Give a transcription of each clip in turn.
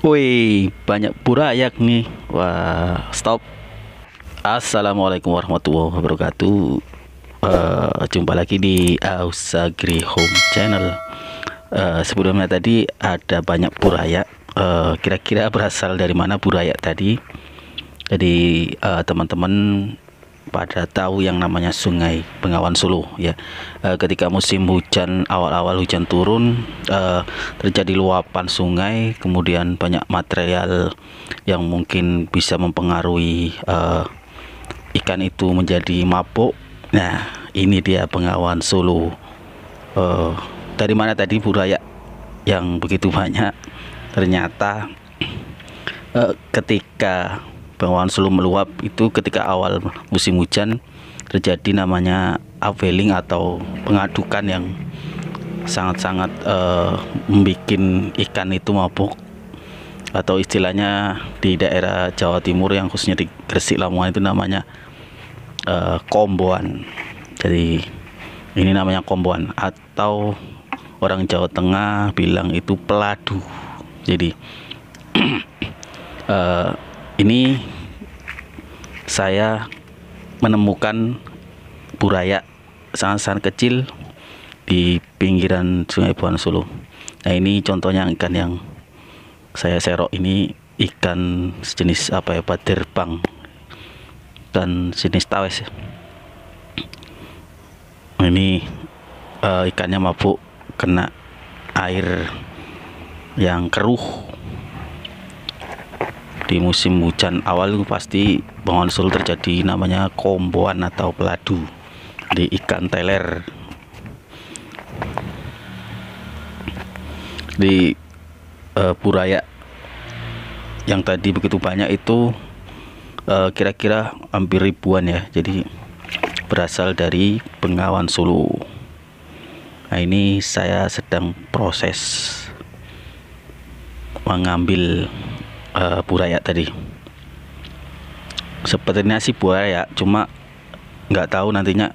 Wih, banyak burayak nih. Wah, stop. Assalamualaikum warahmatullahi wabarakatuh. Jumpa lagi di Ausagri Home Channel. Sebelumnya tadi ada banyak burayak. Kira-kira berasal dari mana burayak tadi? Jadi teman-teman pada tahu yang namanya Sungai Bengawan Solo ya. Ketika musim hujan, awal-awal hujan turun, terjadi luapan sungai, kemudian banyak material yang mungkin bisa mempengaruhi ikan itu menjadi mabuk. Nah, ini dia Bengawan Solo. Dari mana tadi burayak yang begitu banyak? Ternyata ketika Bengawan Solo meluap itu ketika awal musim hujan terjadi namanya upwelling atau pengadukan yang sangat-sangat membuat ikan itu mabuk, atau istilahnya di daerah Jawa Timur yang khususnya di Gresik Lamongan itu namanya komboan. Jadi ini namanya komboan, atau orang Jawa Tengah bilang itu peladu. Jadi ini saya menemukan burayak sangat-sangat kecil di pinggiran Sungai Bengawan Solo. Nah, ini contohnya ikan yang saya serok. Ini ikan sejenis apa ya, baderbang dan jenis tawes. Ini ikannya mabuk kena air yang keruh. Di musim hujan awal itu pasti Bengawan Solo terjadi namanya komboan atau peladu di ikan teler. Di burayak yang tadi begitu banyak itu kira-kira hampir ribuan ya. Jadi berasal dari Bengawan Solo. Nah, ini saya sedang proses mengambil burayak tadi. Sepertinya sih burayak, cuma nggak tahu nantinya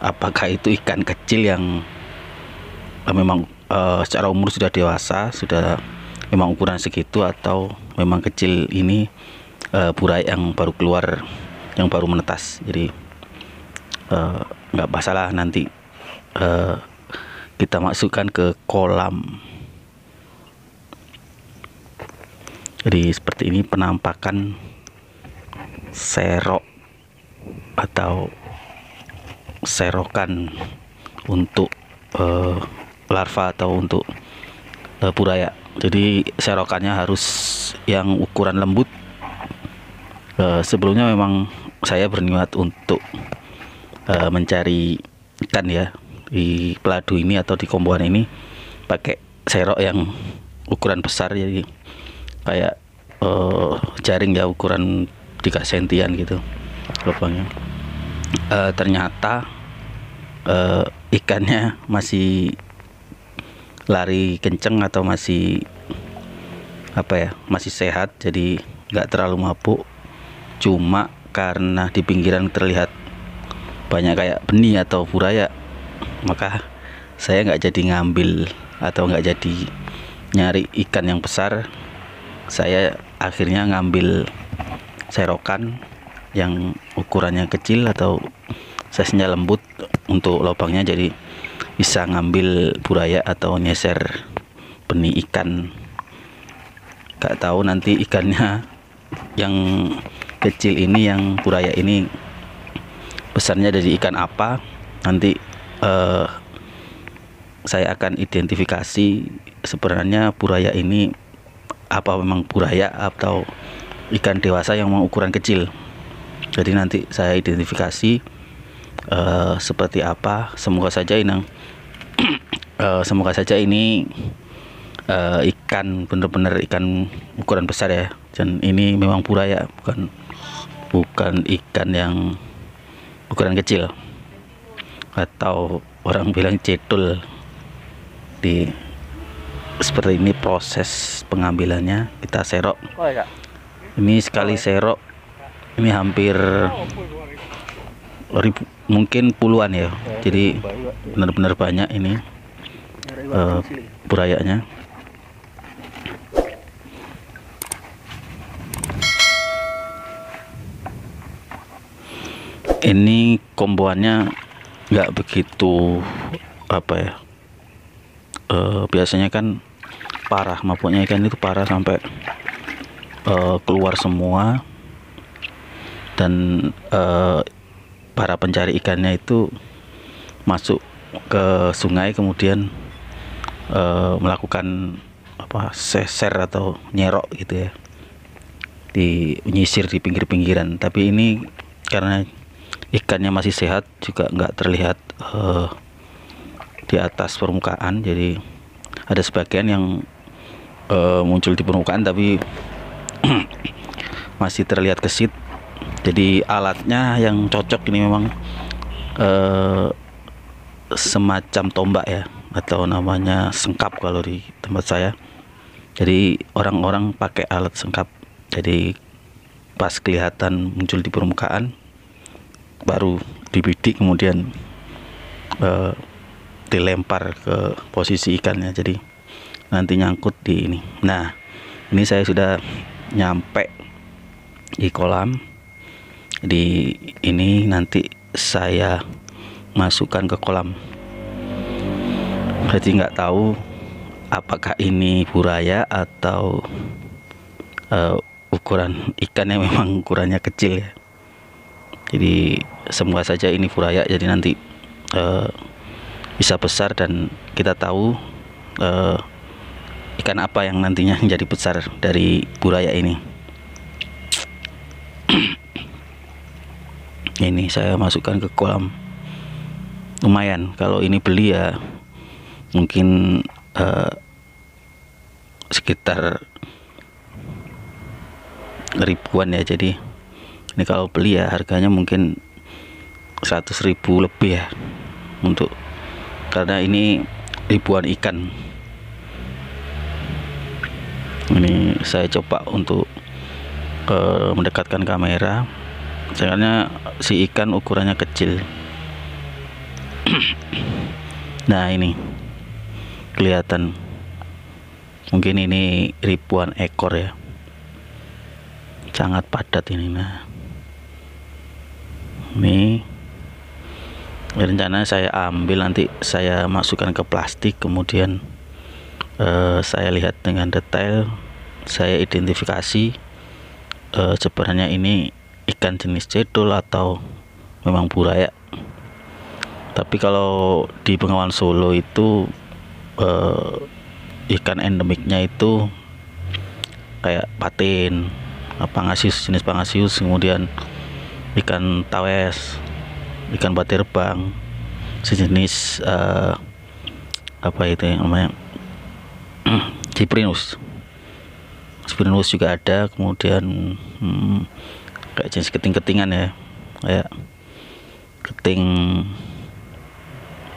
apakah itu ikan kecil yang memang secara umur sudah dewasa, sudah memang ukuran segitu, atau memang kecil ini burayak yang baru keluar, yang baru menetas. Jadi nggak masalah, nanti kita masukkan ke kolam. Jadi seperti ini penampakan serok atau serokan untuk larva atau untuk burayak. Jadi serokannya harus yang ukuran lembut. Sebelumnya memang saya berniat untuk mencari ikan ya di peladu ini atau di komboan ini pakai serok yang ukuran besar, jadi kayak jaring ya, ukuran 3 sentian gitu lubangnya. Ternyata ikannya masih lari kenceng atau masih apa ya, masih sehat, jadi nggak terlalu mabuk. Cuma karena di pinggiran terlihat banyak kayak benih atau burayak, maka saya nggak jadi ngambil atau nggak jadi nyari ikan yang besar. Saya akhirnya ngambil serokan yang ukurannya kecil atau size-nya lembut untuk lubangnya, jadi bisa ngambil burayak atau nyeser benih ikan. Gak tahu nanti ikannya yang kecil ini, yang burayak ini, besarnya dari ikan apa. Nanti saya akan identifikasi sebenarnya burayak ini apa memang burayak atau ikan dewasa yang memang ukuran kecil. Jadi nanti saya identifikasi seperti apa. Semoga saja ini ikan benar-benar ikan ukuran besar ya, dan ini memang burayak, bukan ikan yang ukuran kecil, atau orang bilang cedul. Di seperti ini proses pengambilannya. Kita serok. Ini sekali serok ini hampir ribu, mungkin puluhan ya. Jadi benar-benar banyak ini burayaknya. ini komboannya nggak begitu apa ya, biasanya kan parah mabuknya ikan itu, parah sampai keluar semua, dan para pencari ikannya itu masuk ke sungai, kemudian melakukan apa, seser atau nyerok gitu ya, menyisir di pinggir-pinggiran. Tapi ini karena ikannya masih sehat, juga nggak terlihat di atas permukaan, jadi ada sebagian yang muncul di permukaan tapi masih terlihat kesit. Jadi alatnya yang cocok ini memang semacam tombak ya, atau namanya sengkap kalau di tempat saya. Jadi orang-orang pakai alat sengkap, jadi pas kelihatan muncul di permukaan baru dibidik, kemudian dilempar ke posisi ikannya, jadi nanti nyangkut di ini. Nah, ini saya sudah nyampe di kolam. Di ini nanti saya masukkan ke kolam. Jadi nggak tahu apakah ini buraya atau ukuran ikannya memang ukurannya kecil ya. Jadi semoga saja ini buraya, jadi nanti bisa besar dan kita tahu ikan apa yang nantinya menjadi besar dari buraya ini. Ini saya masukkan ke kolam. Lumayan, kalau ini beli ya mungkin sekitar ribuan ya. Jadi ini kalau beli ya harganya mungkin 100.000 lebih ya, untuk karena ini ribuan ikan. Ini saya coba untuk mendekatkan kamera, soalnya si ikan ukurannya kecil. Nah, ini kelihatan, mungkin ini ribuan ekor ya, sangat padat ini. Nah, ini rencana saya ambil, nanti saya masukkan ke plastik, kemudian saya lihat dengan detail, saya identifikasi sebenarnya ini ikan jenis cedol atau memang buraya. Tapi kalau di Bengawan Solo itu ikan endemiknya itu kayak patin, pangasius, jenis pangasius, kemudian ikan tawes, ikan baterbang, sejenis apa itu yang namanya Cyprinus juga ada, kemudian kayak jenis keting-ketingan ya, kayak keting,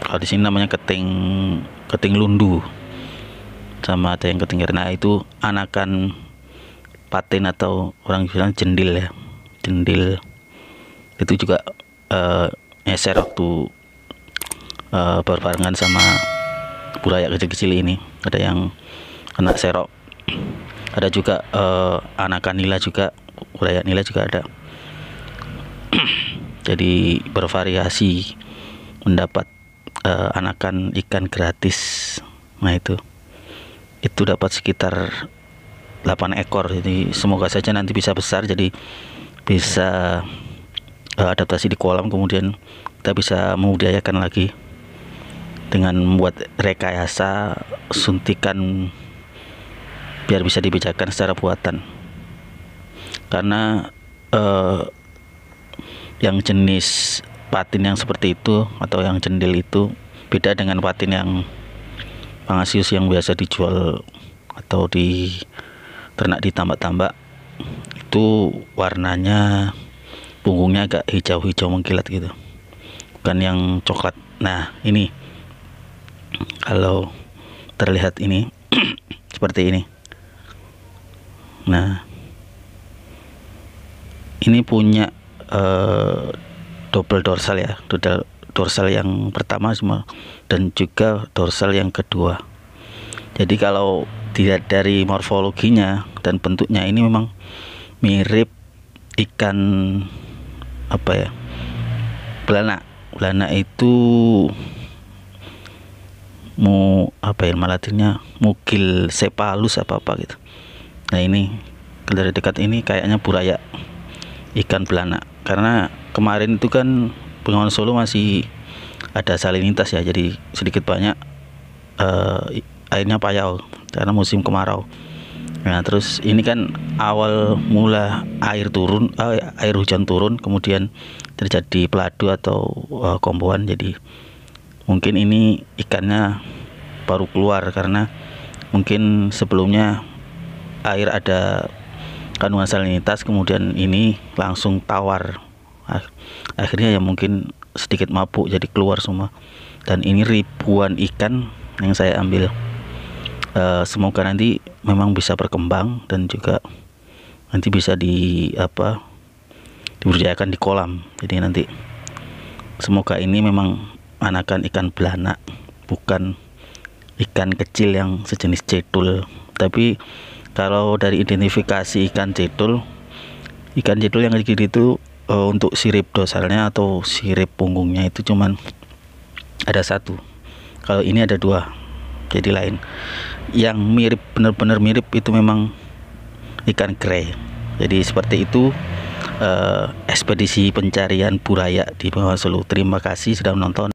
kalau di sini namanya keting lundu, sama ada yang keting. Nah, itu anakan patin atau orang bilang jendil ya, jendil itu juga nyeser waktu berbarengan sama buraya kecil-kecil ini. Ada yang kena serok, ada juga anakan nila juga, buraya nila juga ada. Jadi bervariasi mendapat anakan ikan gratis. Nah, itu dapat sekitar 8 ekor. Jadi semoga saja nanti bisa besar, jadi bisa adaptasi di kolam, kemudian kita bisa membudidayakan lagi dengan membuat rekayasa suntikan biar bisa dibedakan secara buatan. Karena yang jenis patin yang seperti itu atau yang jendil itu beda dengan patin yang pangasius yang biasa dijual atau di ternak di tambak-tambak. Itu warnanya, punggungnya agak hijau-hijau mengkilat gitu, bukan yang coklat. Nah, ini kalau terlihat ini seperti ini. Nah, ini punya double dorsal ya, dorsal yang pertama semua dan juga dorsal yang kedua. Jadi kalau dilihat dari morfologinya dan bentuknya, ini memang mirip ikan apa ya, Belanak itu mau apa ya, malatinnya mugil cephalus apa gitu. Nah ini dari dekat ini kayaknya buraya ikan belanak, karena kemarin itu kan Bengawan Solo masih ada salinitas ya, jadi sedikit banyak airnya payau karena musim kemarau. Nah terus ini kan awal mula air hujan turun, kemudian terjadi peladu atau komboan, jadi mungkin ini ikannya baru keluar karena mungkin sebelumnya air ada kandungan salinitas, kemudian ini langsung tawar, akhirnya ya mungkin sedikit mabuk jadi keluar semua. Dan ini ribuan ikan yang saya ambil. Semoga nanti memang bisa berkembang dan juga nanti bisa diberdayakan di kolam. Jadi nanti semoga ini memang anakan ikan belanak, bukan ikan kecil yang sejenis cedul. Tapi kalau dari identifikasi ikan cedul yang gede itu untuk sirip dorsalnya atau sirip punggungnya itu cuman ada satu. Kalau ini ada dua, jadi lain. Yang mirip, benar-benar mirip itu memang ikan grey. Jadi seperti itu ekspedisi pencarian buraya di Bengawan Solo. Terima kasih sudah menonton.